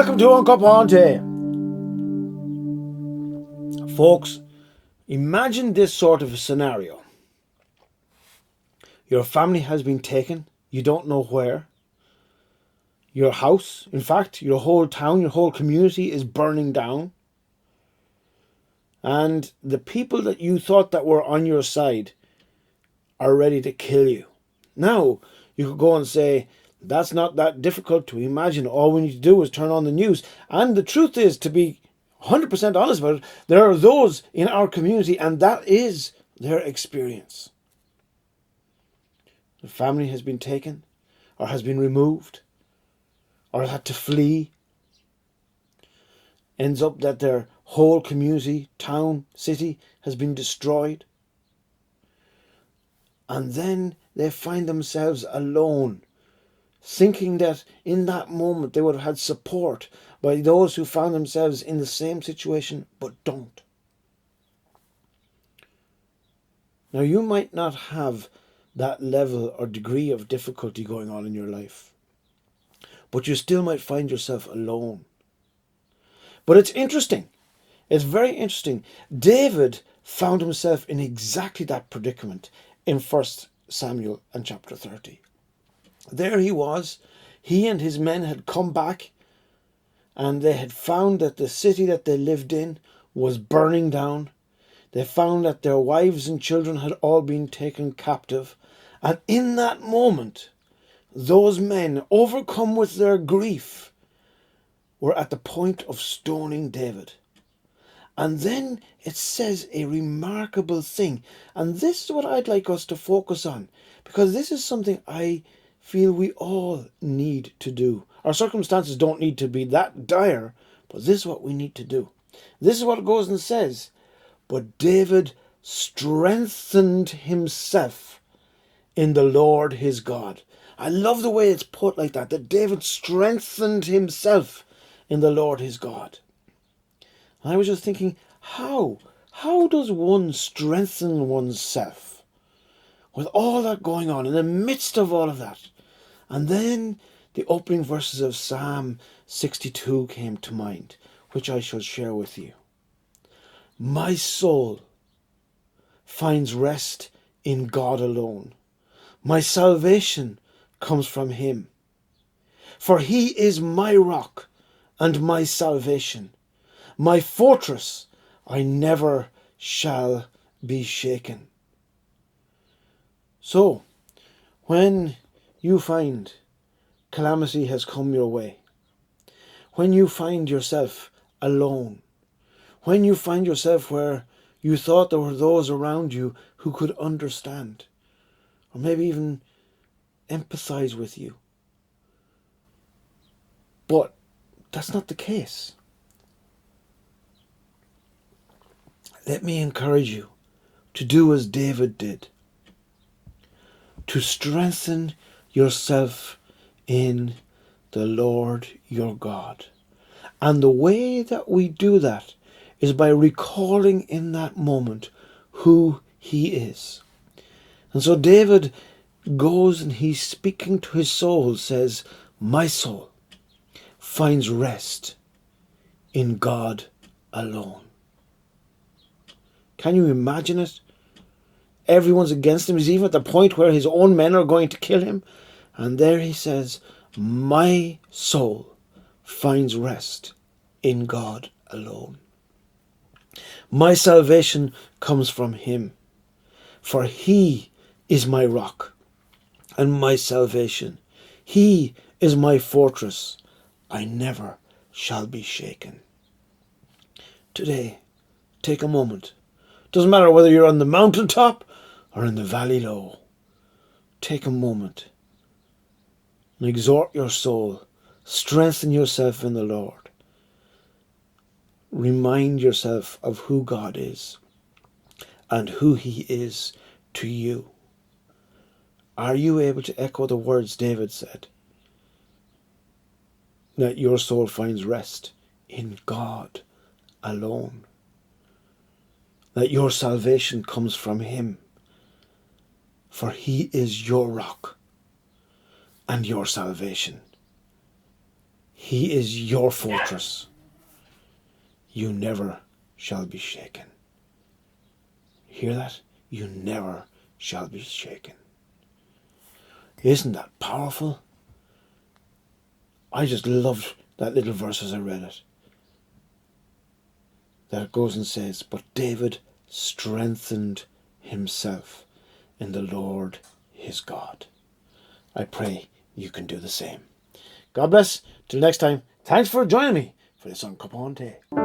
Welcome to Cupán. Folks, imagine this sort of a scenario. Your family has been taken, you don't know where. Your house, in fact, your whole town, your whole community is burning down. And the people that you thought that were on your side are ready to kill you. Now, you could go and say, that's not that difficult to imagine. All we need to do is turn on the news. And the truth is, to be 100% honest about it, there are those in our community, and that is their experience. The family has been taken, or has been removed, or had to flee. Ends up that their whole community, town, city has been destroyed. And then they find themselves alone, thinking that in that moment they would have had support by those who found themselves in the same situation but don't. Now, you might not have that level or degree of difficulty going on in your life, but you still might find yourself alone. But it's interesting. It's very interesting. David found himself in exactly that predicament in 1 Samuel and chapter 30. There he was. He and his men had come back, and they had found that the city that they lived in was burning down. They found that their wives and children had all been taken captive. And in that moment, those men, overcome with their grief, were at the point of stoning David. And then it says a remarkable thing. And this is what I'd like us to focus on, because this is something I feel we all need to do. Our circumstances don't need to be that dire, but this is what we need to do. This is what it goes and says. But David strengthened himself in the Lord his God. I love the way it's put like that David strengthened himself in the Lord his God. And I was just thinking, how does one strengthen oneself with all that going on, in the midst of all of that? And then the opening verses of Psalm 62 came to mind, which I shall share with you. My soul finds rest in God alone. My salvation comes from him. For he is my rock and my salvation, my fortress. I never shall be shaken. So, when you find calamity has come your way, when you find yourself alone, when you find yourself where you thought there were those around you who could understand, or maybe even empathize with you, but that's not the case, let me encourage you to do as David did, to strengthen yourself in the Lord your God. And the way that we do that is by recalling in that moment who he is. And so David goes and he's speaking to his soul, says, my soul finds rest in God alone. Can you imagine it? Everyone's against him. He's even at the point where his own men are going to kill him. And there he says, my soul finds rest in God alone. My salvation comes from him, for he is my rock and my salvation. He is my fortress. I never shall be shaken. Today, take a moment. Doesn't matter whether you're on the mountaintop or in the valley low. Take a moment and exhort your soul. Strengthen yourself in the Lord. Remind yourself of who God is and who he is to you. Are you able to echo the words David said? That your soul finds rest in God alone. That your salvation comes from him. For he is your rock and your salvation. He is your fortress. You never shall be shaken. Hear that? You never shall be shaken. Isn't that powerful? I just loved that little verse as I read it. That it goes and says, but David strengthened himself in the Lord his God. I pray you can do the same. God bless. Till next time. Thanks for joining me for this on Cupán.